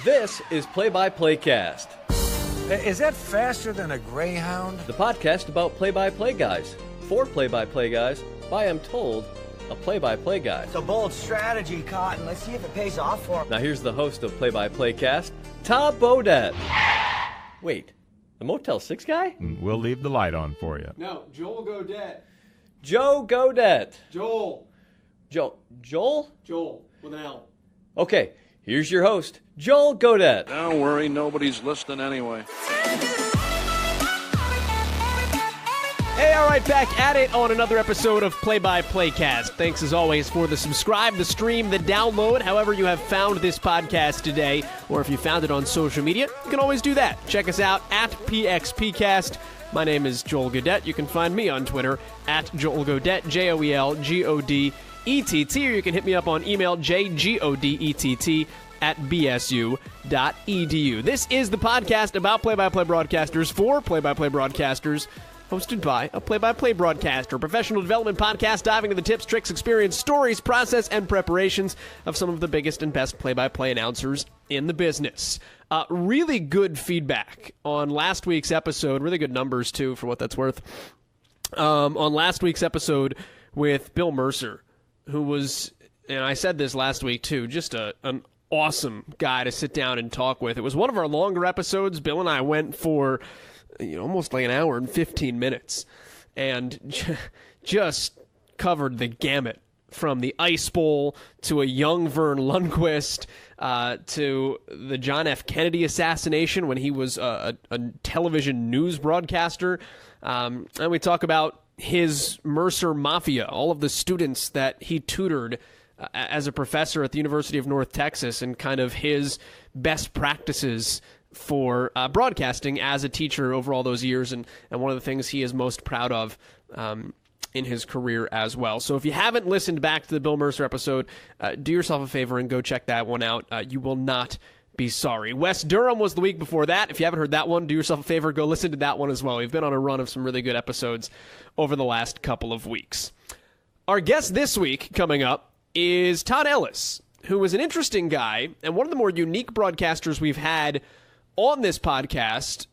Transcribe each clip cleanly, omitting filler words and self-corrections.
This is Play-by-Playcast. Is that faster than a Greyhound? The podcast about play-by-play guys. For play-by-play guys, by, I'm told, a play-by-play guy. It's a bold strategy, Cotton. Let's see if it pays off for him. Now here's the host of Play-by-Playcast, Todd Ellis. Wait, the Motel 6 guy? We'll leave the light on for you. No, Joel Godet. Joe Godet. Joel. Joel? Joel, with an L. Okay, here's your host, Joel Godet. Don't worry, nobody's listening anyway. Hey, all right, back at it on another episode of Play-by-Playcast. Thanks, as always, for the subscribe, the stream, the download, however you have found this podcast today, or if you found it on social media, you can always do that. Check us out at PXPcast. My name is Joel Godet. You can find me on Twitter at Joel Godet, JoelGodett, or you can hit me up on email, jgodett at bsu.edu. This is the podcast about play-by-play broadcasters for play-by-play broadcasters, hosted by a play-by-play broadcaster, professional development podcast diving into the tips, tricks, experience, stories, process, and preparations of some of the biggest and best play-by-play announcers in the business. Really good feedback on last week's episode, really good numbers, too, for what that's worth, on last week's episode with Bill Mercer, who was, and I said this last week, too, just an awesome guy to sit down and talk with. It was one of our longer episodes. Bill and I went for almost like an hour and 15 minutes, and just covered the gamut from the Ice Bowl to a young Vern Lundquist to the John F. Kennedy assassination when he was a television news broadcaster. And we talk about his Mercer Mafia, all of the students that he tutored as a professor at the University of North Texas, and kind of his best practices for broadcasting as a teacher over all those years, and one of the things he is most proud of in his career as well. So if you haven't listened back to the Bill Mercer episode, do yourself a favor and go check that one out. You will not be sorry. Wes Durham was the week before that. If you haven't heard that one, do yourself a favor, go listen to that one as well. We've been on a run of some really good episodes over the last couple of weeks. Our guest this week coming up is Todd Ellis, who is an interesting guy and one of the more unique broadcasters we've had on this podcast,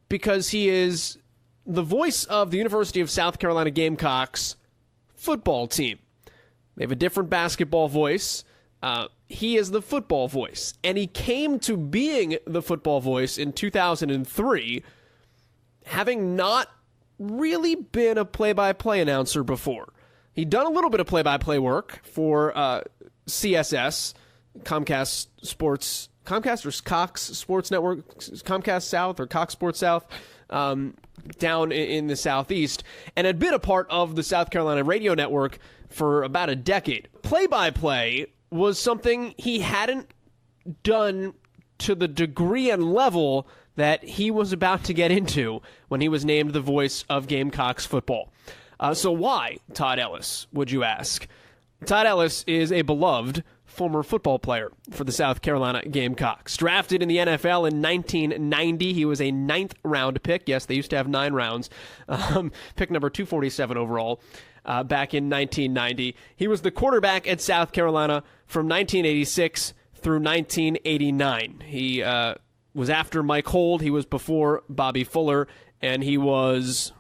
because he is the voice of the University of South Carolina Gamecocks football team. They have a different basketball voice. He is the football voice, and he came to being the football voice in 2003, having not really been a play-by-play announcer before. He'd done a little bit of play-by-play work for CSS, Comcast or Cox Sports Network, Comcast South or Cox Sports South, down in the Southeast, and had been a part of the South Carolina radio network for about a decade. Play-by-play was something he hadn't done to the degree and level that he was about to get into when he was named the voice of Gamecocks football. So why Todd Ellis, would you ask? Todd Ellis is a beloved former football player for the South Carolina Gamecocks. Drafted in the NFL in 1990, he was a 9th-round pick. Yes, they used to have 9 rounds. Pick number 247 overall back in 1990. He was the quarterback at South Carolina from 1986 through 1989. He was after Mike Hold. He was before Bobby Fuller, and he was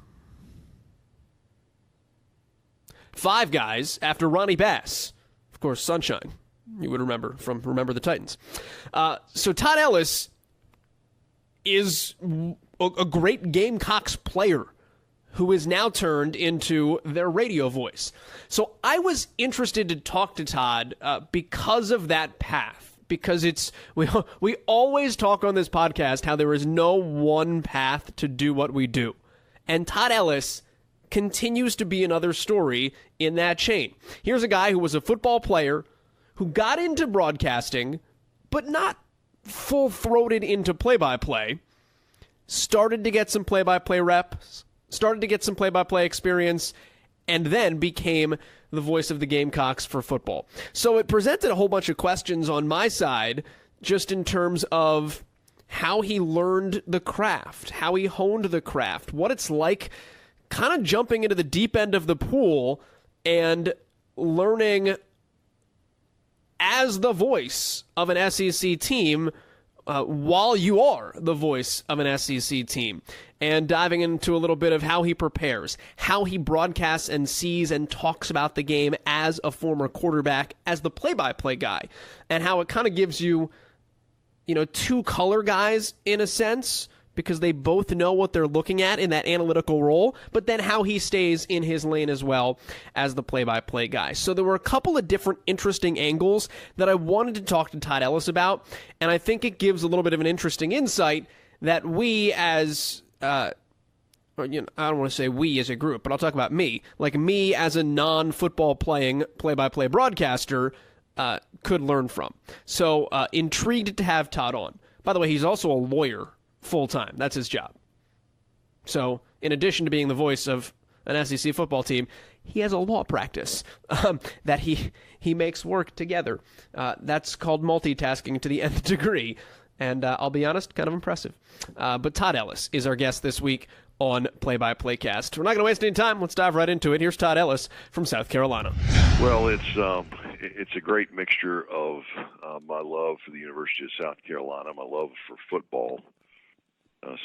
5 guys after Ronnie Bass. Of course, Sunshine. You would remember from Remember the Titans. So Todd Ellis is a great Gamecocks player who is now turned into their radio voice. So I was interested to talk to Todd because of that path. Because we always talk on this podcast how there is no one path to do what we do. And Todd Ellis continues to be another story in that chain. Here's a guy who was a football player who got into broadcasting, but not full-throated into play-by-play, started to get some play-by-play reps, started to get some play-by-play experience, and then became the voice of the Gamecocks for football. So it presented a whole bunch of questions on my side, just in terms of how he learned the craft, how he honed the craft, what it's like kind of jumping into the deep end of the pool and learning as the voice of an SEC team while you are the voice of an SEC team, and diving into a little bit of how he prepares, how he broadcasts and sees and talks about the game as a former quarterback, as the play-by-play guy, and how it kind of gives you, two color guys in a sense, because they both know what they're looking at in that analytical role, but then how he stays in his lane as well as the play-by-play guy. So there were a couple of different interesting angles that I wanted to talk to Todd Ellis about, and I think it gives a little bit of an interesting insight that we as, I don't want to say we as a group, but I'll talk about me. Like me as a non-football playing play-by-play broadcaster could learn from. So intrigued to have Todd on. By the way, he's also a lawyer full-time. That's his job. So, in addition to being the voice of an SEC football team, he has a law practice that he makes work together. That's called multitasking to the nth degree, and I'll be honest, kind of impressive. But Todd Ellis is our guest this week on Play-by-Playcast. We're not going to waste any time. Let's dive right into it. Here's Todd Ellis from South Carolina. Well, it's a great mixture of my love for the University of South Carolina, my love for football,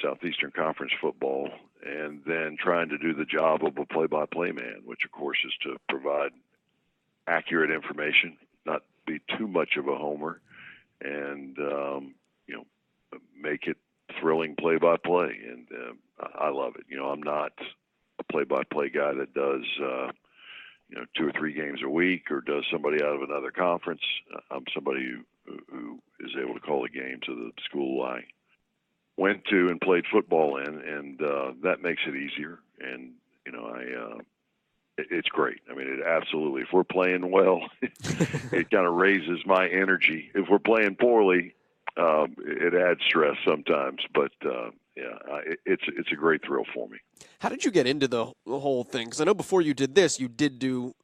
Southeastern Conference football, and then trying to do the job of a play-by-play man, which, of course, is to provide accurate information, not be too much of a homer, and, make it thrilling play-by-play. And I love it. I'm not a play-by-play guy that does, 2 or 3 games a week or does somebody out of another conference. I'm somebody who is able to call the games of the school I went to and played football in, and that makes it easier. And it's great. I mean, it absolutely. If we're playing well, it kind of raises my energy. If we're playing poorly, it adds stress sometimes. But it's a great thrill for me. How did you get into the whole thing? Because I know before you did this, you did do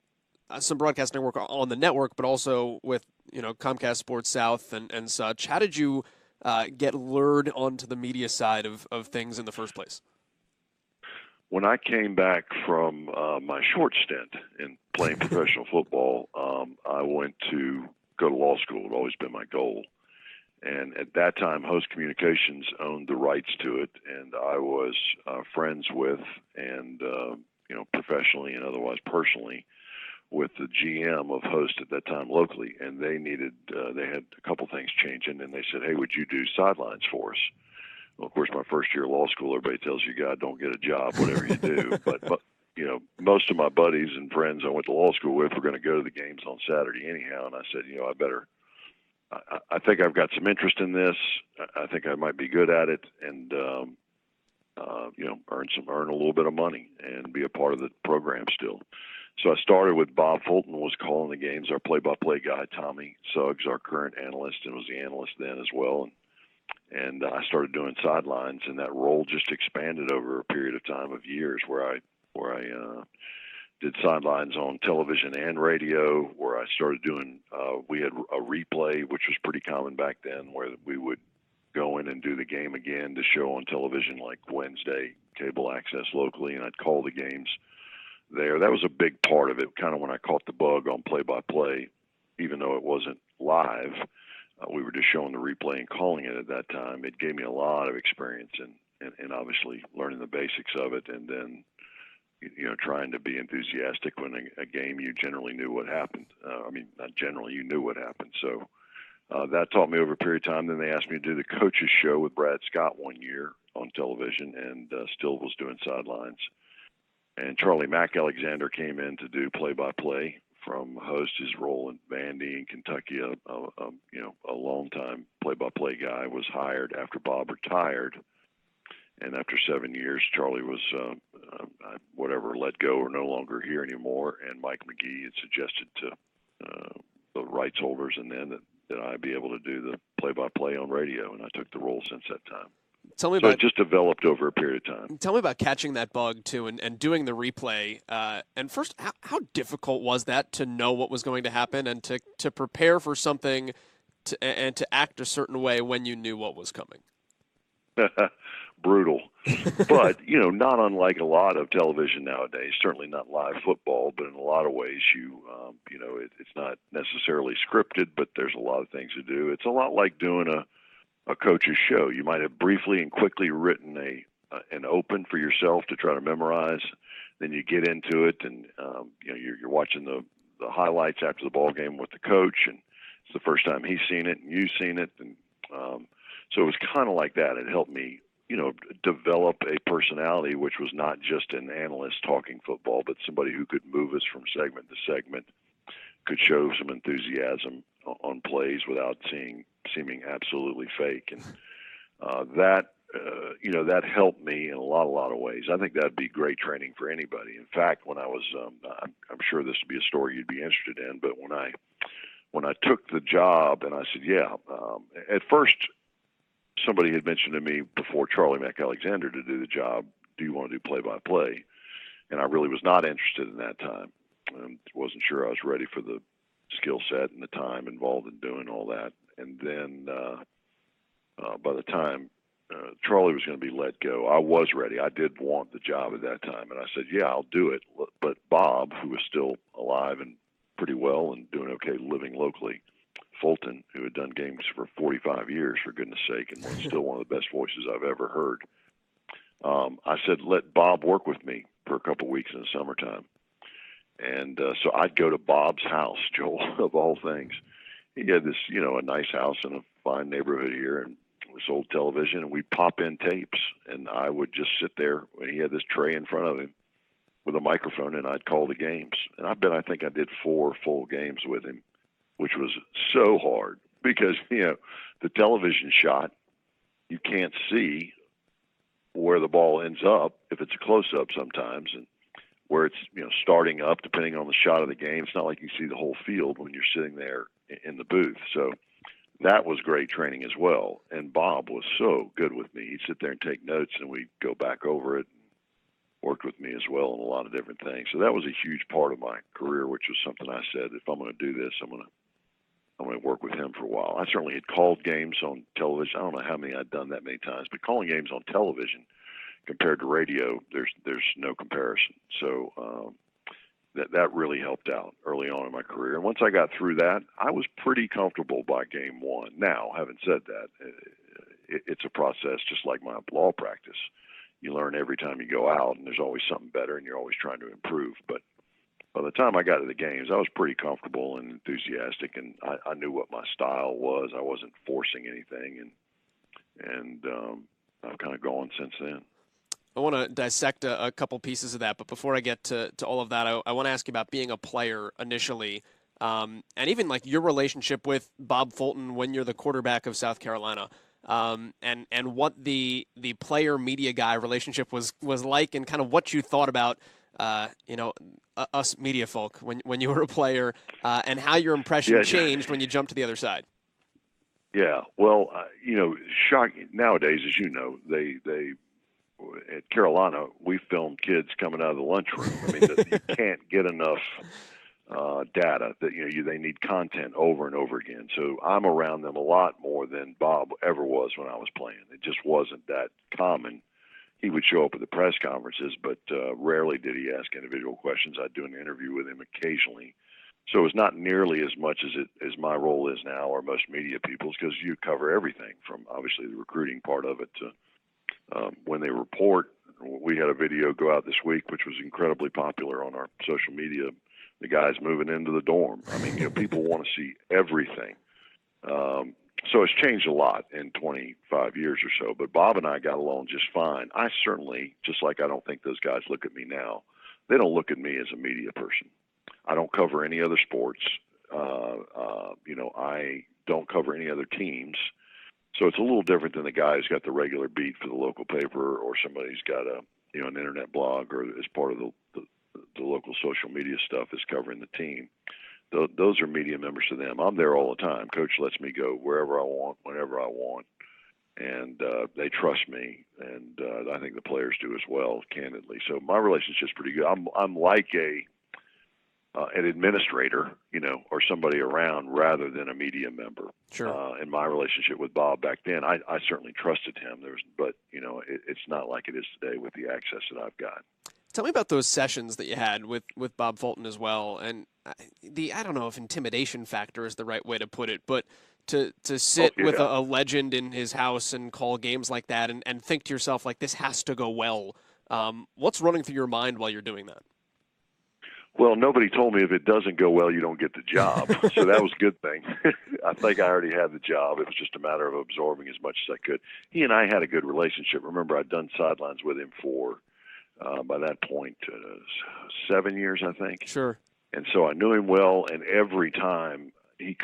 some broadcasting work on the network, but also with Comcast Sports South and such. How did you get lured onto the media side of things in the first place? When I came back from my short stint in playing professional football, I went to go to law school. It had always been my goal. And at that time, Host Communications owned the rights to it, and I was friends with and, professionally and otherwise personally with the GM of Host at that time locally, and they had a couple things changing, and they said, hey, would you do sidelines for us? Well, of course, my first year of law school, everybody tells you, God, don't get a job, whatever you do. but most of my buddies and friends I went to law school with were going to go to the games on Saturday anyhow, and I said, I think I've got some interest in this. I think I might be good at it, and earn a little bit of money and be a part of the program still. So I started with Bob Fulton was calling the games, our play-by-play guy. Tommy Suggs, our current analyst, and was the analyst then as well. And I started doing sidelines, and that role just expanded over a period of time of years, where I did sidelines on television and radio, where I started doing, we had a replay, which was pretty common back then, where we would go in and do the game again to show on television, like Wednesday, cable access locally, and I'd call the games there. That was a big part of it, kind of when I caught the bug on play-by-play, even though it wasn't live. We were just showing the replay and calling it at that time. It gave me a lot of experience and obviously learning the basics of it, and then trying to be enthusiastic when a game you generally knew what happened. Not generally, you knew what happened. So that taught me over a period of time. Then they asked me to do the coaches show with Brad Scott one year on television, and still was doing sidelines. And Charlie Mack Alexander came in to do play-by-play from Host. His role in Vandy in Kentucky, a long-time play-by-play guy, was hired after Bob retired. And after 7 years, Charlie was, let go or no longer here anymore. And Mike McGee had suggested to the rights holders and then that I be able to do the play-by-play on radio, and I took the role since that time. It just developed over a period of time. Tell me about catching that bug, too, and doing the replay. And first, how difficult was that to know what was going to happen and to prepare for something and to act a certain way when you knew what was coming? Brutal. But, not unlike a lot of television nowadays, certainly not live football, but in a lot of ways it's not necessarily scripted, but there's a lot of things to do. It's a lot like doing a a coach's show. You might have briefly and quickly written an open for yourself to try to memorize. Then you get into it, and you're watching the highlights after the ball game with the coach, and it's the first time he's seen it and you've seen it, and so it was kind of like that. It helped me, develop a personality which was not just an analyst talking football, but somebody who could move us from segment to segment, could show some enthusiasm on plays without seeming absolutely fake, and that helped me in a lot of ways. I think that'd be great training for anybody. In fact, when I was, I'm sure this would be a story you'd be interested in, but when I took the job and I said, at first somebody had mentioned to me before Charlie McAlexander to do the job, do you want to do play-by-play? And I really was not interested in that time. Wasn't sure I was ready for the skill set and the time involved in doing all that. And then by the time Charlie was going to be let go, I was ready. I did want the job at that time. And I said, yeah, I'll do it. But Bob, who was still alive and pretty well and doing okay living locally, Fulton, who had done games for 45 years, for goodness sake, and was still one of the best voices I've ever heard, I said, let Bob work with me for a couple of weeks in the summertime. And so I'd go to Bob's house, Joel, of all things. He had this, a nice house in a fine neighborhood here, and this old television, and we'd pop in tapes, and I would just sit there when he had this tray in front of him with a microphone, and I'd call the games. And I think I did 4 full games with him, which was so hard because, the television shot, you can't see where the ball ends up if it's a close-up sometimes, and where it's, starting up depending on the shot of the game. It's not like you see the whole field when you're sitting there in the booth. So that was great training as well. And Bob was so good with me. He'd sit there and take notes, and we'd go back over it. Worked with me as well on a lot of different things. So that was a huge part of my career, which was something I said, if I'm going to do this, I'm going to work with him for a while. I certainly had called games on television. I don't know how many I'd done that many times, but calling games on television compared to radio, there's no comparison. So that really helped out early on in my career. And once I got through that, I was pretty comfortable by game one. Now, having said that, it's a process just like my law practice. You learn every time you go out, and there's always something better, and you're always trying to improve. But by the time I got to the games, I was pretty comfortable and enthusiastic, and I knew what my style was. I wasn't forcing anything, and I've kind of gone since then. I want to dissect a couple pieces of that, but before I get to all of that, I want to ask you about being a player initially, and even like your relationship with Bob Fulton when you're the quarterback of South Carolina. And what the player media guy relationship was like, and kind of what you thought about us media folk when you were a player, and how your impression changed when you jumped to the other side. Yeah, well, shocking nowadays, as you know, they at Carolina, we filmed kids coming out of the lunchroom. I mean, you can't get enough data that they need content over and over again. So I'm around them a lot more than Bob ever was when I was playing. It just wasn't that common. He would show up at the press conferences, but rarely did he ask individual questions. I'd do an interview with him occasionally. So it's not nearly as much as my role is now, or most media people's, because you cover everything from obviously the recruiting part of it to when they report. We had a video go out this week, which was incredibly popular on our social media. The guys moving into the dorm. I mean, people want to see everything. So it's changed a lot in 25 years or so. But Bob and I got along just fine. I certainly, just like I don't think those guys look at me now, they don't look at me as a media person. I don't cover any other sports. I don't cover any other teams. So it's a little different than the guy who's got the regular beat for the local paper, or somebody who's got an internet blog, or as part of the local social media stuff is covering the team. Those are media members to them. I'm there all the time. Coach lets me go wherever I want, whenever I want, and they trust me, and I think the players do as well, candidly. So my relationship's pretty good. I'm like an administrator, or somebody around rather than a media member. Sure. In my relationship with Bob back then, I certainly trusted him. But it's not like it is today with the access that I've got. Tell me about those sessions that you had with Bob Fulton as well, and I don't know if intimidation factor is the right way to put it, but to sit Oh, yeah. with a legend in his house and call games like that and think to yourself, like, this has to go well. What's running through your mind while you're doing that? Well, nobody told me if it doesn't go well, you don't get the job. So that was a good thing. I think I already had the job. It was just a matter of absorbing as much as I could. He and I had a good relationship. Remember, I'd done sidelines with him for, by that point, 7 years, I think. Sure. And so I knew him well, and every time he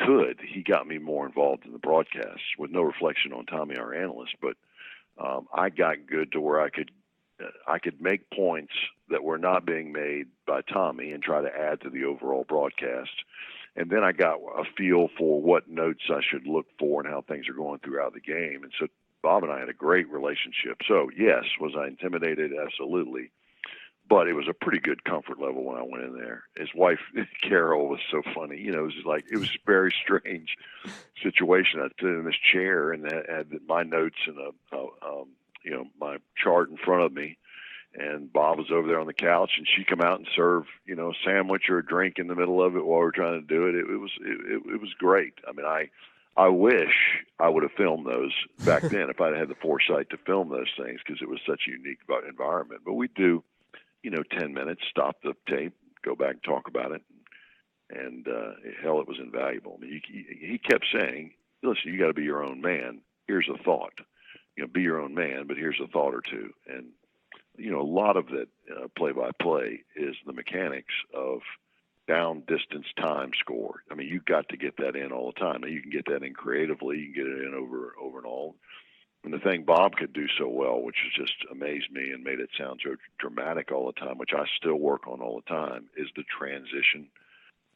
got me more involved in the broadcasts, with no reflection on Tommy, our analyst. But I got good to where I could make points that were not being made by Tommy and try to add to the overall broadcast. And then I got a feel for what notes I should look for and how things are going throughout the game. And so Bob and I had a great relationship. So, yes, was I intimidated? Absolutely. But it was a pretty good comfort level when I went in there. His wife, Carol, was so funny. You know, it was a very strange situation. I'd sit in this chair and had my notes and my chart in front of me, and Bob was over there on the couch, and she'd come out and serve, a sandwich or a drink in the middle of it while we were trying to do it. It was great. I mean, I wish I would have filmed those back then if I'd had the foresight to film those things, because it was such a unique environment. But we do, 10 minutes, stop the tape, go back and talk about it, and hell, it was invaluable. I mean, he kept saying, listen, you got to be your own man. Here's a thought. Be your own man, but here's a thought or two. And, a lot of that play-by-play is the mechanics of down, distance, time, score. I mean, you've got to get that in all the time. Now, you can get that in creatively. You can get it in over and all. And the thing Bob could do so well, which has just amazed me and made it sound so dramatic all the time, which I still work on all the time, is the transition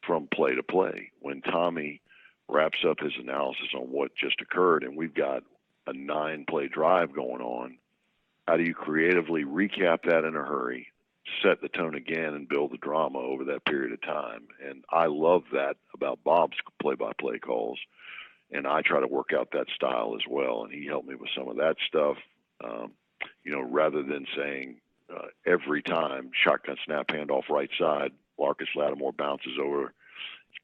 from play to play. When Tommy wraps up his analysis on what just occurred, and we've got a 9-play drive going on, how do you creatively recap that in a hurry, set the tone again, and build the drama over that period of time? And I love that about Bob's play-by-play calls, and I try to work out that style as well. And he helped me with some of that stuff, rather than saying every time shotgun snap handoff right side, Marcus Lattimore bounces over,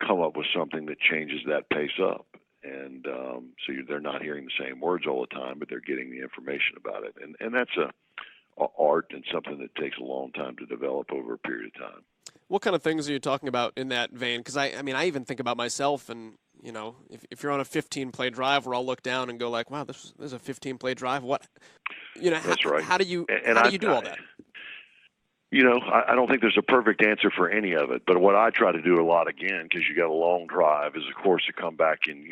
come up with something that changes that pace up. And so they're not hearing the same words all the time, but they're getting the information about it. And that's a art and something that takes a long time to develop over a period of time. What kind of things are you talking about in that vein? Because I even think about myself, and if you're on a 15-play drive, where I'll look down and go like, wow, this is a 15-play drive. What, that's right. How do you do all that? I don't think there's a perfect answer for any of it, but what I try to do a lot, again, because you got a long drive, is, of course, to come back and,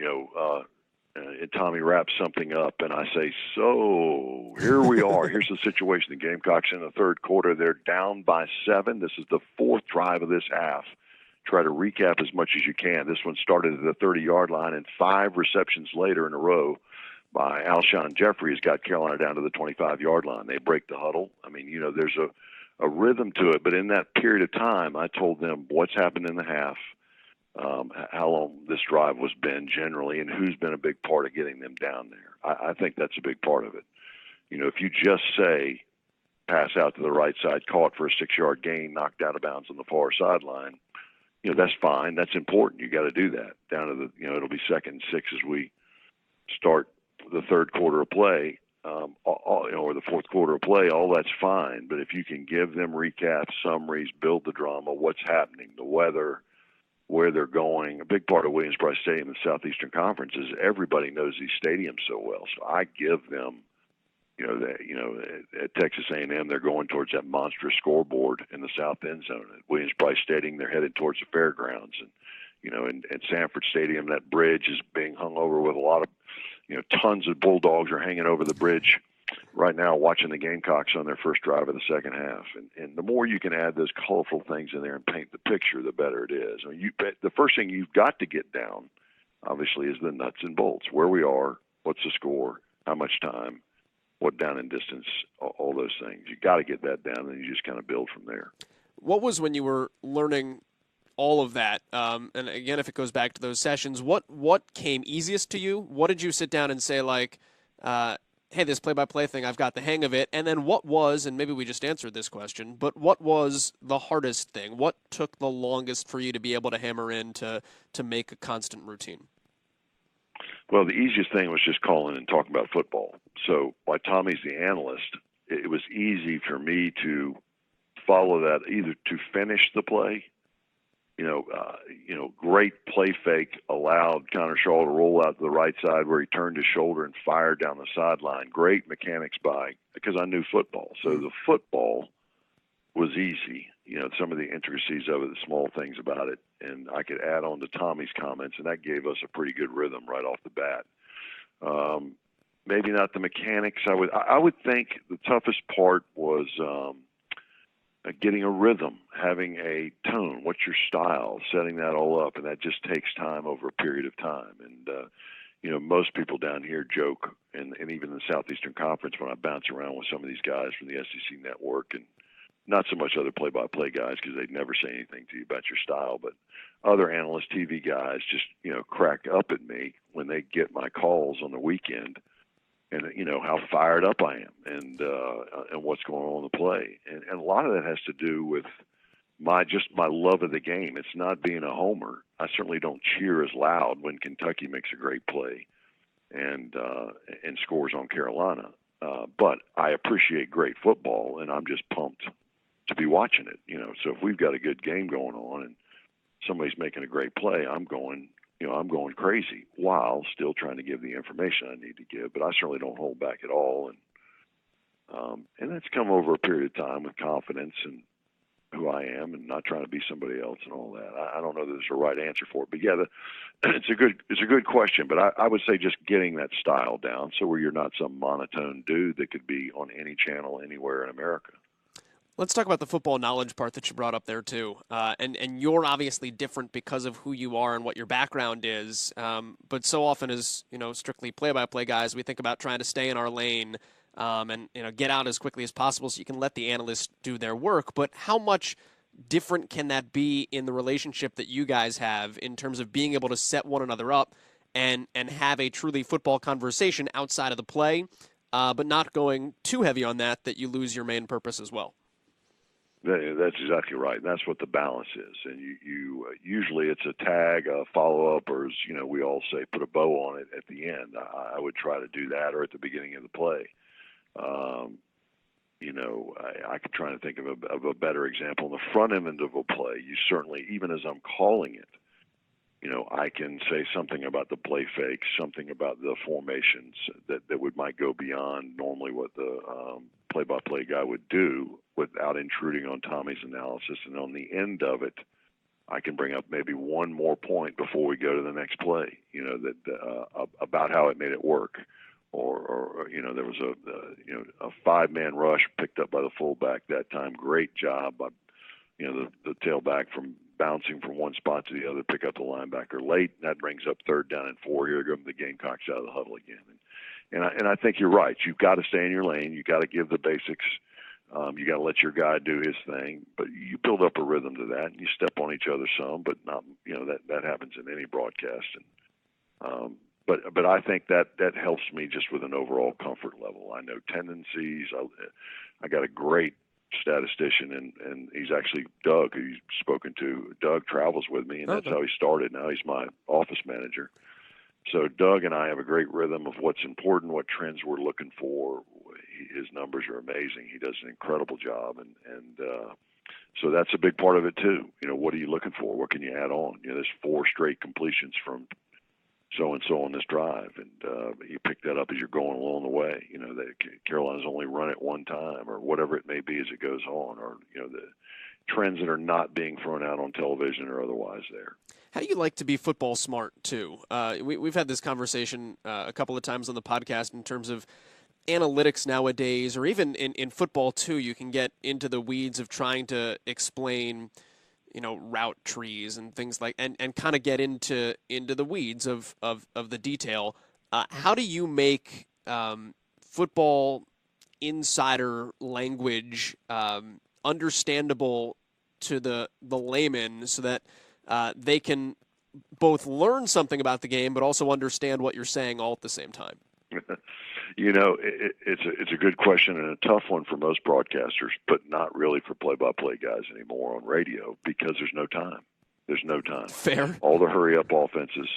and Tommy wraps something up, and I say, so here we are. Here's the situation. The Gamecocks in the third quarter, they're down by 7. This is the 4th drive of this half. Try to recap as much as you can. This one started at the 30-yard line, and 5 receptions later in a row by Alshon Jeffrey has got Carolina down to the 25-yard line. They break the huddle. I mean, there's a rhythm to it, but in that period of time, I told them what's happened in the half, how long this drive was been generally, and who's been a big part of getting them down there. I think that's a big part of it. If you just say pass out to the right side, caught for a 6-yard gain, knocked out of bounds on the far sideline, that's fine. That's important. You got to do that down to the, it'll be 2nd and 6 as we start the third quarter of play. Or the fourth quarter of play, all that's fine. But if you can give them recaps, summaries, build the drama, what's happening, the weather, where they're going. A big part of Williams-Brice Stadium in the Southeastern Conference is everybody knows these stadiums so well. So I give them, at Texas A&M, they're going towards that monstrous scoreboard in the south end zone. At Williams-Brice Stadium, they're headed towards the fairgrounds. And, at Sanford Stadium, that bridge is being hung over with a lot of, tons of Bulldogs are hanging over the bridge right now watching the Gamecocks on their first drive of the second half. And the more you can add those colorful things in there and paint the picture, the better it is. I mean, the first thing you've got to get down, obviously, is the nuts and bolts. Where we are, what's the score, how much time, what down and distance, all those things. You got to get that down, and you just kind of build from there. What was, when you were learning all of that, and again, if it goes back to those sessions, what came easiest to you? What did you sit down and say, like, hey, this play-by-play thing, I've got the hang of it? And then what was, and maybe we just answered this question, but what was the hardest thing? What took the longest for you to be able to hammer in to make a constant routine? Well, the easiest thing was just calling and talking about football. So while Tommy's the analyst, it was easy for me to follow that, either to finish the play. Great play fake allowed Connor Shaw to roll out to the right side where he turned his shoulder and fired down the sideline. Great mechanics because I knew football. So the football was easy. Some of the intricacies of it, the small things about it, and I could add on to Tommy's comments, and that gave us a pretty good rhythm right off the bat. Maybe not the mechanics. I would think the toughest part was getting a rhythm, having a tone. What's your style? Setting that all up, and that just takes time over a period of time. And most people down here joke, and even in the Southeastern Conference, when I bounce around with some of these guys from the SEC Network, and not so much other play-by-play guys because they'd never say anything to you about your style, but other analyst TV guys just crack up at me when they get my calls on the weekend, and how fired up I am, and what's going on in the play, and a lot of that has to do with my love of the game. It's not being a homer. I certainly don't cheer as loud when Kentucky makes a great play and scores on Carolina, but I appreciate great football, and I'm just pumped to be watching it. So if we've got a good game going on and somebody's making a great play, I'm going crazy while still trying to give the information I need to give. But I certainly don't hold back at all, and that's come over a period of time with confidence and who I am, and not trying to be somebody else and all that. I don't know that there's a right answer for it, but yeah, it's a good question. But I would say just getting that style down, so where you're not some monotone dude that could be on any channel anywhere in America. Let's talk about the football knowledge part that you brought up there, too. And you're obviously different because of who you are and what your background is. But so often as, strictly play-by-play guys, we think about trying to stay in our lane and, get out as quickly as possible so you can let the analysts do their work. But how much different can that be in the relationship that you guys have in terms of being able to set one another up and have a truly football conversation outside of the play, but not going too heavy on that you lose your main purpose as well? That's exactly right. And that's what the balance is. And you usually it's a tag, a follow-up, or as we all say, put a bow on it at the end. I would try to do that, or at the beginning of the play. I could try to think of a better example. In the front end of a play, you certainly, even as I'm calling it, I can say something about the play fakes, something about the formations that might go beyond normally what the play-by-play guy would do without intruding on Tommy's analysis. And on the end of it, I can bring up maybe one more point before we go to the next play, about how it made it work. Or there was a five-man rush picked up by the fullback that time. Great job by, the tailback from bouncing from one spot to the other, pick up the linebacker late. And that brings up 3rd down and 4. Here come the Gamecocks out of the huddle again. And I think you're right. You've got to stay in your lane. You've got to give the basics. You got to let your guy do his thing. But you build up a rhythm to that, and you step on each other some, but not, that happens in any broadcast. And But I think that helps me just with an overall comfort level. I know tendencies. I got a great statistician, and he's actually Doug, who you've spoken to. Doug travels with me, and that's how he started. Now he's my office manager. So Doug and I have a great rhythm of what's important, what trends we're looking for. His numbers are amazing. He does an incredible job, and so that's a big part of it too. What are you looking for? What can you add on? There's 4 straight completions from so-and-so on this drive, and you pick that up as you're going along the way. That Carolina's only run it one time, or whatever it may be as it goes on, or the trends that are not being thrown out on television or otherwise there. How do you like to be football smart, too? We've had this conversation a couple of times on the podcast in terms of analytics nowadays, or even in football, too. You can get into the weeds of trying to explain route trees and things like, and kind of get into the weeds of the detail. How do you make football insider language understandable to the layman so that they can both learn something about the game but also understand what you're saying all at the same time? It's a good question and a tough one for most broadcasters, but not really for play-by-play guys anymore on radio, because there's no time. There's no time. Fair. All the hurry-up offenses,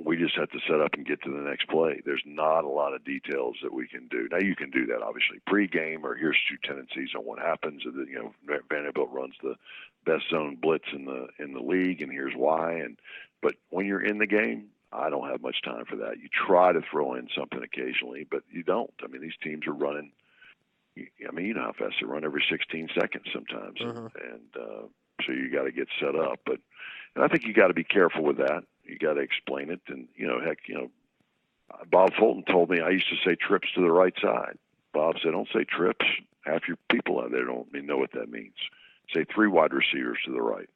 We just have to set up and get to the next play. There's not a lot of details that we can do. Now you can do that obviously pregame, or here's two tendencies on what happens. Vanderbilt runs the best zone blitz in the league, and here's why. But when you're in the game, I don't have much time for that. You try to throw in something occasionally, but you don't. I mean, these teams are running. I mean, you know how fast they run, every 16 seconds sometimes, so you got to get set up. And I think you got to be careful with that. You got to explain it, and Bob Fulton told me I used to say trips to the right side. Bob said, "Don't say trips. Half your people out there don't know what that means. Say 3 wide receivers to the right."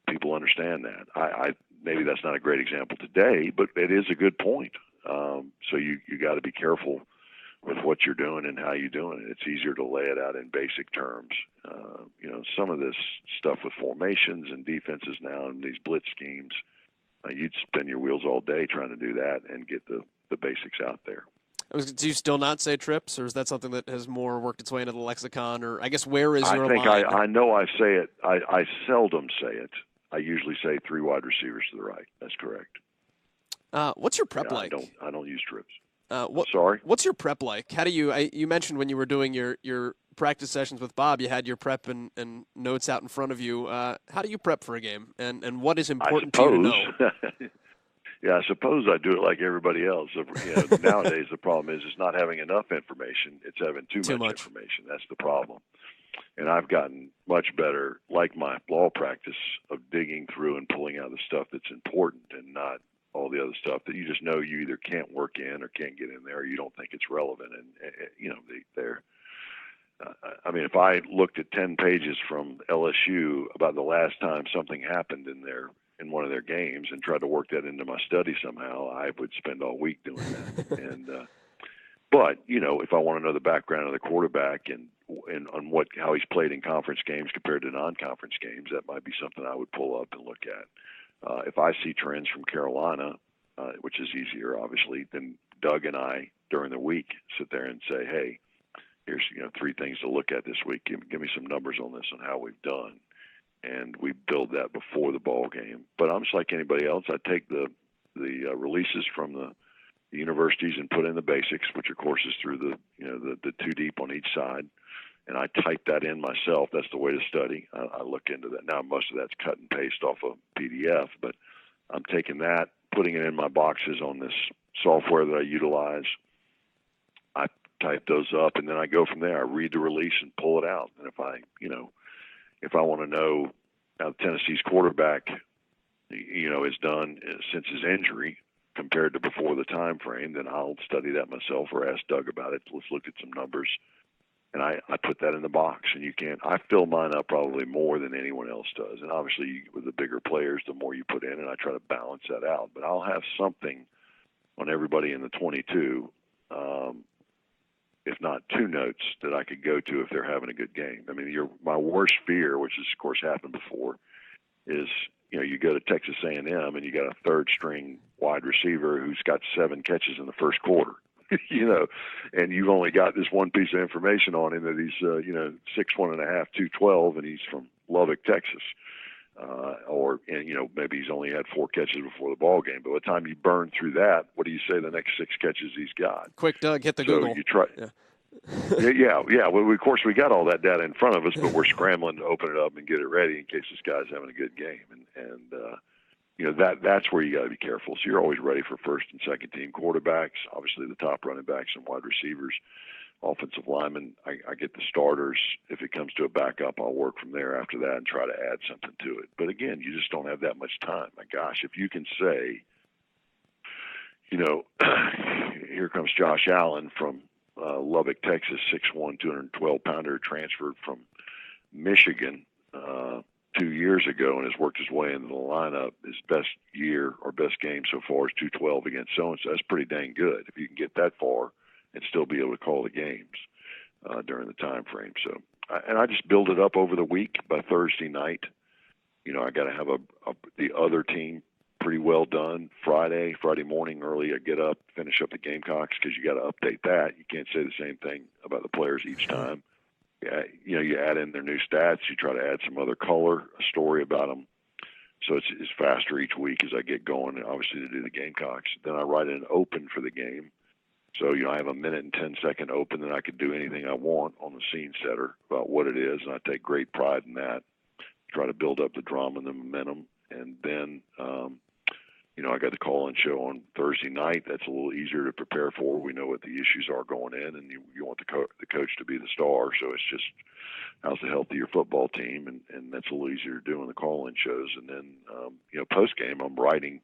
People understand that. I maybe that's not a great example today, but it is a good point. So you got to be careful with what you're doing and how you're doing it. It's easier to lay it out in basic terms. Some of this stuff with formations and defenses now and these blitz schemes, you'd spin your wheels all day trying to do that and get the basics out there. Do you still not say trips, or is that something that has more worked its way into the lexicon? Or I guess where is your line? I know I say it. I seldom say it. I usually say 3 wide receivers to the right. That's correct. What's your prep like? I don't use trips. Sorry? What's your prep like? How do you mentioned when you were doing your practice sessions with Bob, you had your prep and notes out in front of you. How do you prep for a game, and what is important to you to know? Yeah, I suppose I do it like everybody else. Nowadays, the problem is it's not having enough information. It's having too much information. That's the problem. And I've gotten much better, like my law practice, of digging through and pulling out the stuff that's important and not all the other stuff that you just know you either can't work in or can't get in there, or you don't think it's relevant. And I mean, if I looked at 10 pages from LSU about the last time something happened in one of their games and tried to work that into my study somehow, I would spend all week doing that. But if I want to know the background of the quarterback and on how he's played in conference games compared to non-conference games, that might be something I would pull up and look at. If I see trends from Carolina, which is easier, obviously, then Doug and I during the week sit there and say, "Hey, here's 3 things to look at this week. Give me some numbers on this on how we've done," and we build that before the ball game. But I'm just like anybody else. I take the releases from the universities and put in the basics, which of course is through the 2 deep on each side. And I type that in myself. That's the way to study. I look into that. Now, most of that's cut and paste off a PDF, but I'm taking that, putting it in my boxes on this software that I utilize. I type those up, and then I go from there. I read the release and pull it out. And if I want to know how Tennessee's quarterback, is done since his injury compared to before the time frame, then I'll study that myself or ask Doug about it. Let's look at some numbers. And I put that in the box, and I fill mine up probably more than anyone else does. And obviously, with the bigger players, the more you put in, and I try to balance that out. But I'll have something on everybody in the 22, if not 2 notes that I could go to if they're having a good game. I mean, my worst fear, which has of course happened before, is you go to Texas A&M and you got a 3rd-string wide receiver who's got 7 catches in the first quarter. And you've only got this one piece of information on him that he's, 6'1.5", 212, and he's from Lubbock, Texas. Maybe he's only had 4 catches before the ball game. But by the time you burn through that, what do you say the next 6 catches he's got? Quick, Doug, hit the Google. You try. Yeah. Well, of course, we got all that data in front of us, but we're scrambling to open it up and get it ready in case this guy's having a good game. That's where you got to be careful. So you're always ready for 1st and 2nd team quarterbacks, obviously the top running backs and wide receivers, offensive linemen. I get the starters. If it comes to a backup, I'll work from there after that and try to add something to it. But again, you just don't have that much time. My gosh, if you can say, here comes Josh Allen from Lubbock, Texas, 6'1", 212-pounder, transferred from Michigan 2 years ago and has worked his way into the lineup. His best year or best game so far is 212 against so-and-so. That's pretty dang good if you can get that far and still be able to call the games during the time frame. So, I just build it up over the week. By Thursday night, I got to have the other team pretty well done. Friday morning early, I get up, finish up the Gamecocks because you got to update that. You can't say the same thing about the players each time. Yeah, you add in their new stats. You try to add some other color, a story about them So it's faster each week as I get going, obviously, to do the Gamecocks. Then I write an open for the game. So, I have a 1-10 open that I could do anything I want on the scene setter about what it is, and I take great pride in that. Try to build up the drama and the momentum. And then, I got the call-in show on Thursday night. That's a little easier to prepare for. We know what the issues are going in, and you want the coach to be the star. So it's just, how's the health of your football team, and that's a little easier to do in the call-in shows. And then, post-game, I'm writing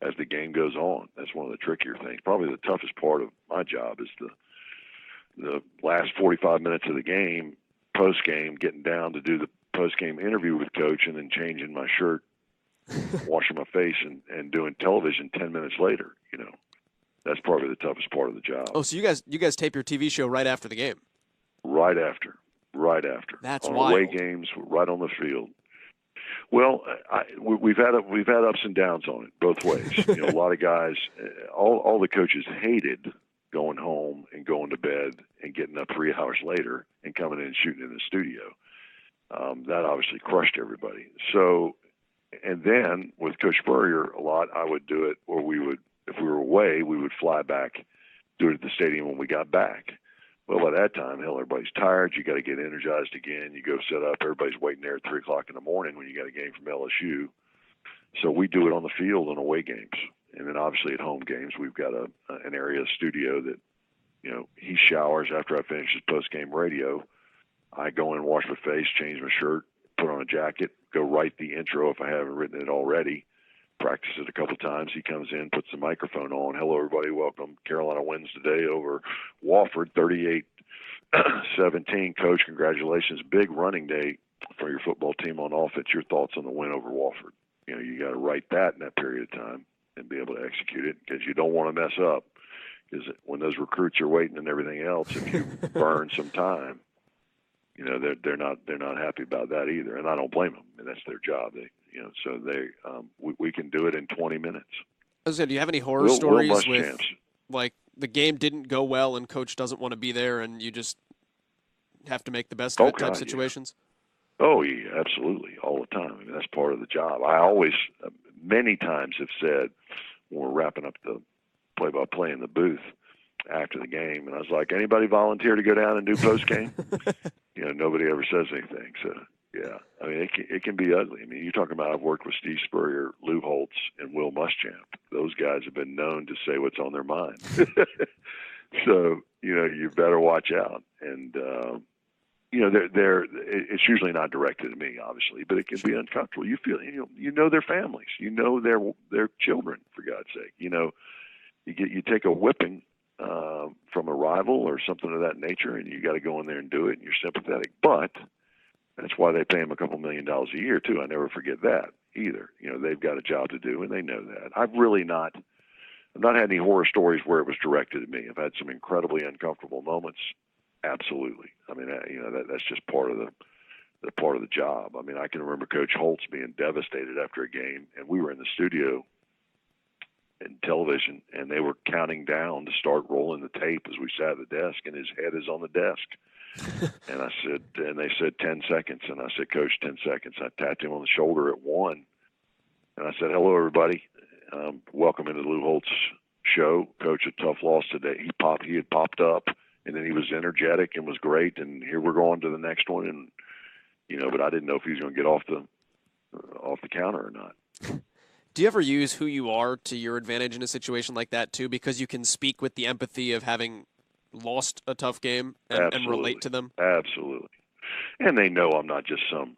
as the game goes on. That's one of the trickier things. Probably the toughest part of my job is the last 45 minutes of the game, post-game, getting down to do the post-game interview with Coach and then changing my shirt, washing my face, and doing television 10 minutes later. That's probably the toughest part of the job. Oh, so you guys tape your TV show right after the game? Right after. That's on wild. Away games, right on the field. Well, we've had ups and downs on it both ways. A lot of guys, all the coaches hated going home and going to bed and getting up 3 hours later and coming in and shooting in the studio. That obviously crushed everybody. So, and then with Coach Spurrier, a lot I would do it, or if we were away, we would fly back, do it at the stadium when we got back. Well, by that time, everybody's tired. You got to get energized again. You go set up. Everybody's waiting there at 3 o'clock in the morning when you got a game from LSU. So we do it on the field on away games, and then obviously at home games, we've got an area studio that, he showers after I finish his post game radio. I go in, wash my face, change my shirt, put on a jacket, go write the intro if I haven't written it already. Practice it a couple of times. He comes in, puts the microphone on. Hello, everybody. Welcome. Carolina wins today over Wofford, 38-17. Coach, congratulations. Big running day for your football team on offense. Your thoughts on the win over Wofford? You got to write that in that period of time and be able to execute it, because you don't want to mess up. Because when those recruits are waiting and everything else, if you burn some time, they're not happy about that either, and I don't blame them. And that's their job. We can do it in 20 minutes. I was saying, do you have any horror stories with champs. Like the game didn't go well and Coach doesn't want to be there, and you just have to make the best of it type situations? Yeah. Oh yeah, absolutely, all the time. I mean, that's part of the job. I always, many times, have said when we're wrapping up the play-by-play in the booth after the game, and I was like, anybody volunteer to go down and do post-game? Nobody ever says anything. So, yeah, I mean, it can be ugly. I mean, you're talking about, I've worked with Steve Spurrier, Lou Holtz, and Will Muschamp. Those guys have been known to say what's on their mind. So, you better watch out. And, it's usually not directed at me, obviously, but it can be uncomfortable. You feel, their families, their children, for God's sake. You take a whipping from a rival or something of that nature, and you got to go in there and do it, and you're sympathetic. But that's why they pay him a couple $1 million a year too. I never forget that either. They've got a job to do, and they know that. I've not had any horror stories where it was directed at me. I've had some incredibly uncomfortable moments. Absolutely. I mean, that's just part of the job. I mean, I can remember Coach Holtz being devastated after a game, and we were in the studio in television, and they were counting down to start rolling the tape as we sat at the desk, and his head is on the desk. And they said 10 seconds. And I said, Coach, 10 seconds. I tapped him on the shoulder at 1. And I said, hello, everybody. Welcome into the Lou Holtz show. Coach, a tough loss today. He had popped up, and then he was energetic and was great. And here we're going to the next one. And, but I didn't know if he was going to get off the counter or not. Do you ever use who you are to your advantage in a situation like that too? Because you can speak with the empathy of having lost a tough game and relate to them? Absolutely. And they know I'm not just some,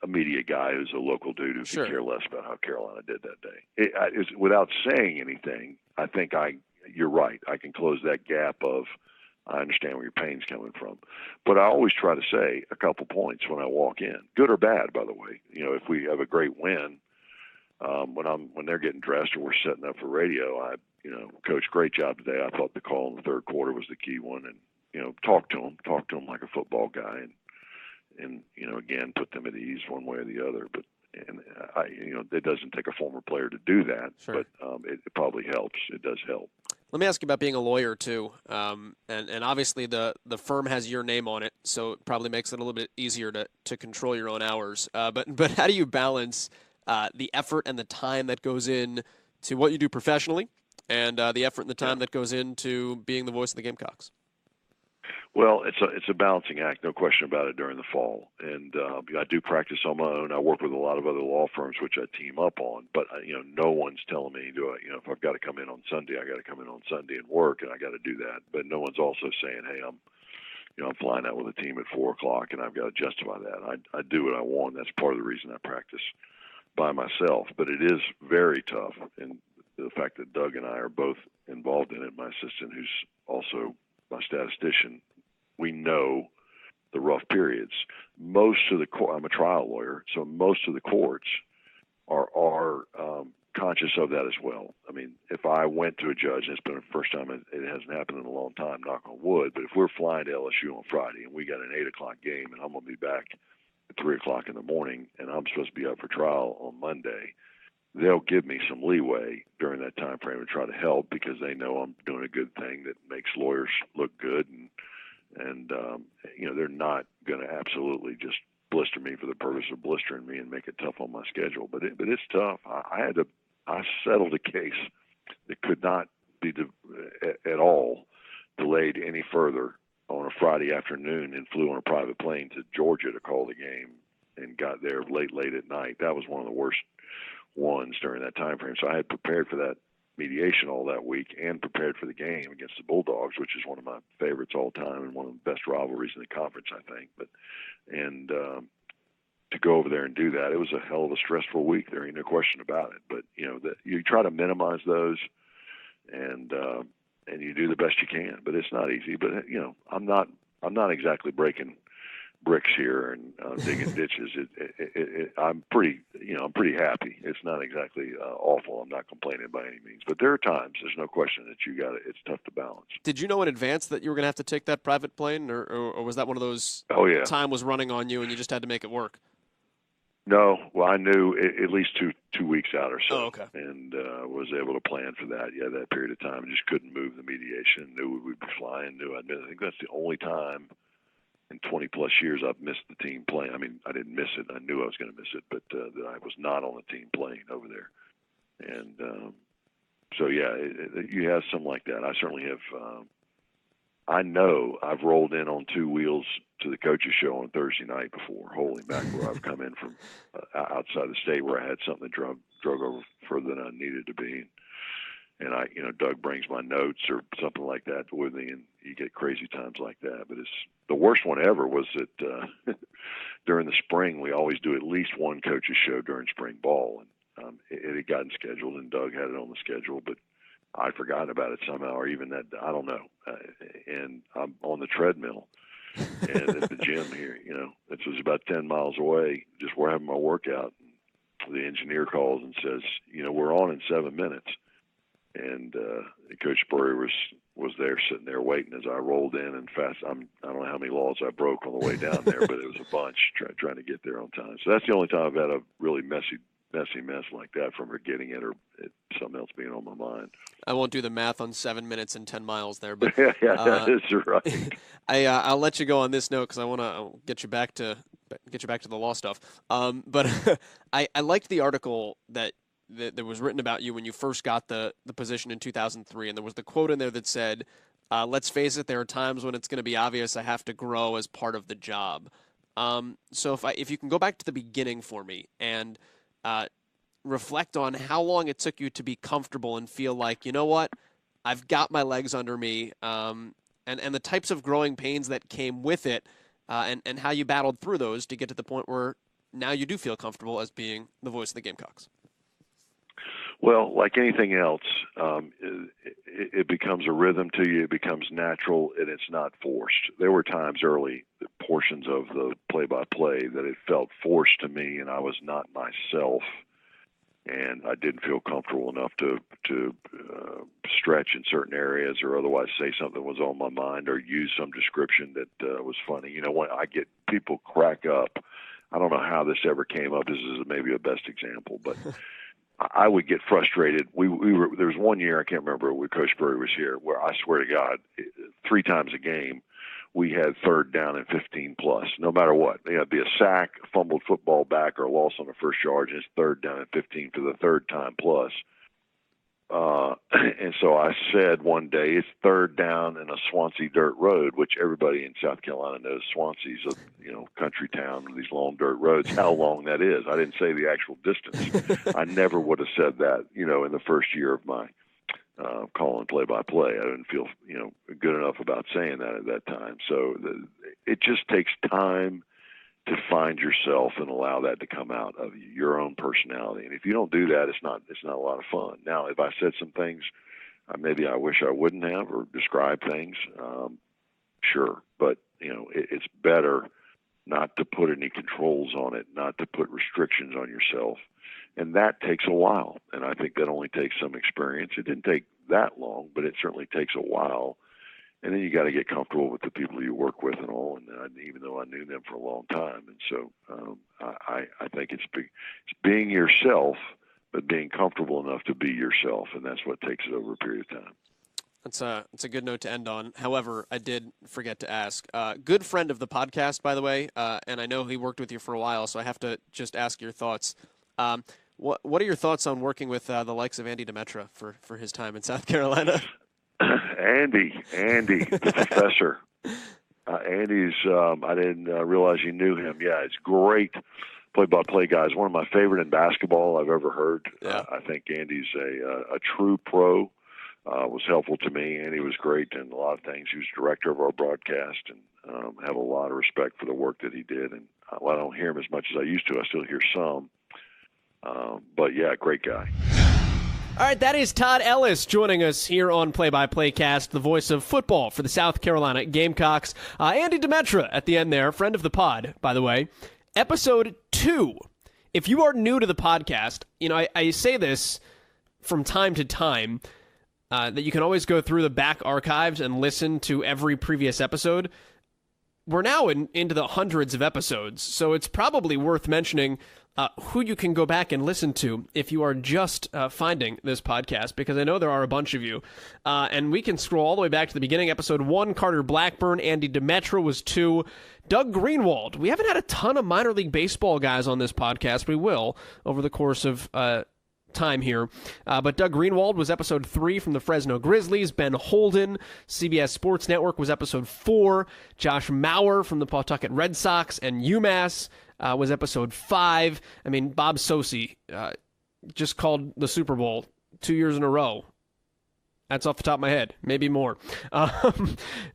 a media guy who's a local dude who Sure. could care less about how Carolina did that day. Without saying anything, I think you're right. I can close that gap of, I understand where your pain's coming from. But I always try to say a couple points when I walk in, good or bad, by the way. If we have a great win, when they're getting dressed or we're setting up for radio, Coach, great job today. I thought the call in the third quarter was the key one, and talk to them like a football guy, and again, put them at ease one way or the other. But it doesn't take a former player to do that, Sure. but it probably helps. It does help. Let me ask you about being a lawyer too, and obviously the firm has your name on it, so it probably makes it a little bit easier to control your own hours. But how do you balance the effort and the time that goes in to what you do professionally, and the effort and the time that goes into being the voice of the Gamecocks? Well, it's a balancing act, no question about it, during the fall. And I do practice on my own. I work with a lot of other law firms, which I team up on. But no one's telling me if I've got to come in on Sunday, I got to come in on Sunday and work, and I got to do that. But no one's also saying, hey, I'm flying out with a team at 4:00, and I've got to justify that. I do what I want. That's part of the reason I practice by myself. But it is very tough, and the fact that Doug and I are both involved in it, my assistant, who's also my statistician, we know the rough periods. I'm a trial lawyer, so most of the courts are conscious of that as well. I mean, if I went to a judge, and it's been the first time it hasn't happened in a long time, knock on wood, but if we're flying to LSU on Friday and we got an 8:00 game and I'm going to be back at 3:00 in the morning and I'm supposed to be up for trial on Monday, they'll give me some leeway during that time frame to try to help because they know I'm doing a good thing that makes lawyers look good, and they're not going to absolutely just blister me for the purpose of blistering me and make it tough on my schedule. But it's tough. I settled a case that could not be at all delayed any further on a Friday afternoon and flew on a private plane to Georgia to call the game and got there late at night. That was one of the worst ones during that time frame. So I had prepared for that mediation all that week and prepared for the game against the Bulldogs, which is one of my favorites all time and one of the best rivalries in the conference, I think. To go over there and do that, it was a hell of a stressful week. There ain't no question about it. But you try to minimize those, and you do the best you can. But it's not easy. But I'm not exactly breaking bricks here and digging ditches. I'm pretty happy. It's not exactly awful. I'm not complaining by any means, but there are times. There's no question that it's tough to balance. Did you know in advance that you were going to have to take that private plane, or was that one of those? Oh yeah. Time was running on you and you just had to make it work? No, well, I knew at least two weeks out or so, Oh, okay. And was able to plan for that. Yeah, that period of time. Just couldn't move the mediation. Knew we'd be flying. I think that's the only time in 20-plus years I've missed the team playing. I mean, I didn't miss it. I knew I was going to miss it, but that I was not on the team playing over there. And so, yeah, you have something like that. I certainly have. I know I've rolled in on two wheels to the coaches show on Thursday night before. Holy mackerel, I've come in from outside the state where I had something that drug over further than I needed to be. And Doug brings my notes or something like that with me, and you get crazy times like that. But the worst one ever was that during the spring, we always do at least one coach's show during spring ball. And it had gotten scheduled, and Doug had it on the schedule, but I'd forgotten about it somehow, or even that, I don't know. And I'm on the treadmill and at the gym here, it was about 10 miles away. Just we're having my workout. And the engineer calls and says, we're on in 7 minutes. And Coach Spurrier was there sitting there waiting as I rolled in and fast. I don't know how many laws I broke on the way down there, but it was a bunch trying to get there on time. So that's the only time I've had a really messy mess like that from forgetting it or something else being on my mind. I won't do the math on 7 minutes and 10 miles there, but yeah, that is right. I'll let you go on this note because I want to get you back to the law stuff. But I liked the article that was written about you when you first got the position in 2003, and there was the quote in there that said, "Let's face it, there are times when it's going to be obvious I have to grow as part of the job." So if you can go back to the beginning for me and reflect on how long it took you to be comfortable and feel like, you know what, I've got my legs under me, and the types of growing pains that came with it, and how you battled through those to get to the point where now you do feel comfortable as being the voice of the Gamecocks. Well, like anything else, it becomes a rhythm to you. It becomes natural, and it's not forced. There were times early, portions of the play-by-play, that it felt forced to me, and I was not myself, and I didn't feel comfortable enough to stretch in certain areas or otherwise say something was on my mind or use some description that was funny. When I get people crack up, I don't know how this ever came up. This is maybe a best example, but I would get frustrated. We were there was one year, I can't remember, where Coach Burry was here, where I swear to God, 3 times a game we had 3rd down and 15 plus, no matter what. It'd be a sack, a fumbled football back, or a loss on the first yard, and it's 3rd down and 15 for the 3rd time plus. And so I said one day, it's 3rd down in a Swansea dirt road, which everybody in South Carolina knows Swansea's a country town with these long dirt roads, how long that is. I didn't say the actual distance. I never would have said that, in the first year of my calling play-by-play. I didn't feel, good enough about saying that at that time. So it just takes time to find yourself and allow that to come out of your own personality. And if you don't do that, it's not a lot of fun. Now, if I said some things maybe I wish I wouldn't have, or describe things, sure. But, it's better not to put any controls on it, not to put restrictions on yourself. And that takes a while. And I think that only takes some experience. It didn't take that long, but it certainly takes a while. And then you got to get comfortable with the people you work with and all. And even though I knew them for a long time, and so I think it's being yourself, but being comfortable enough to be yourself, and that's what takes it over a period of time. That's a good note to end on. However, I did forget to ask. Good friend of the podcast, by the way, and I know he worked with you for a while, so I have to just ask your thoughts. What are your thoughts on working with the likes of Andy Demetra for his time in South Carolina? Andy, the professor. Andy's, I didn't realize you knew him. Yeah, it's great play-by-play guy. He's one of my favorite in basketball I've ever heard. Yeah. I think Andy's a true pro. Was helpful to me. Andy was great in a lot of things. He was director of our broadcast, and have a lot of respect for the work that he did. And while I don't hear him as much as I used to, I still hear some. But yeah, great guy. All right, that is Todd Ellis joining us here on Play-by-Playcast, the voice of football for the South Carolina Gamecocks. Andy Demetra at the end there, friend of the pod, by the way. Episode 2. If you are new to the podcast, I say this from time to time, that you can always go through the back archives and listen to every previous episode. We're now into the hundreds of episodes, so it's probably worth mentioning who you can go back and listen to if you are just finding this podcast, because I know there are a bunch of you. And we can scroll all the way back to the beginning. Episode 1, Carter Blackburn. Andy Demetra was 2. Doug Greenwald. We haven't had a ton of minor league baseball guys on this podcast. We will over the course of time here. But Doug Greenwald was episode 3 from the Fresno Grizzlies. Ben Holden, CBS Sports Network, was episode 4. Josh Mauer from the Pawtucket Red Sox and UMass was episode 5. I mean, Bob Sosi just called the Super Bowl 2 years in a row. That's off the top of my head. Maybe more.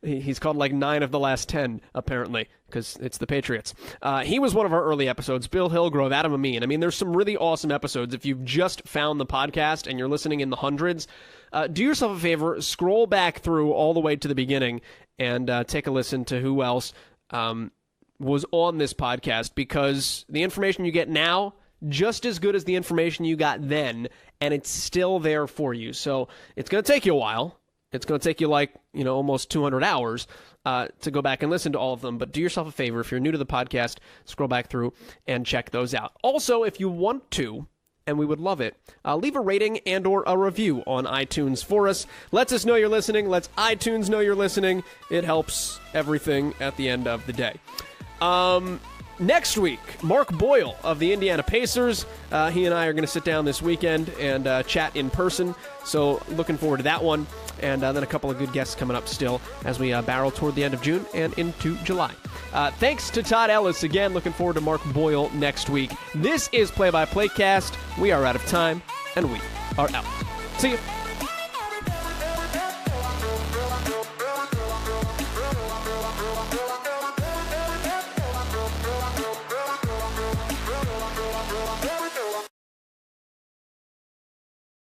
He's called like 9 of the last 10, apparently, because it's the Patriots. He was one of our early episodes. Bill Hillgrove, Adam Amin. I mean, there's some really awesome episodes. If you've just found the podcast and you're listening in the hundreds, do yourself a favor, scroll back through all the way to the beginning and take a listen to who else was on this podcast, because the information you get now, just as good as the information you got then, and it's still there for you. So it's going to take you a while. It's going to take you almost 200 hours to go back and listen to all of them. But do yourself a favor. If you're new to the podcast, scroll back through and check those out. Also, if you want to, and we would love it, leave a rating and or a review on iTunes for us. Lets us know you're listening. Lets iTunes know you're listening. It helps everything at the end of the day. Next week, Mark Boyle of the Indiana Pacers. He and I are going to sit down this weekend and chat in person. So looking forward to that one. And then a couple of good guests coming up still as we barrel toward the end of June and into July. Thanks to Todd Ellis again. Looking forward to Mark Boyle next week. This is Play-by-Playcast. We are out of time, and we are out. See you. Yeah.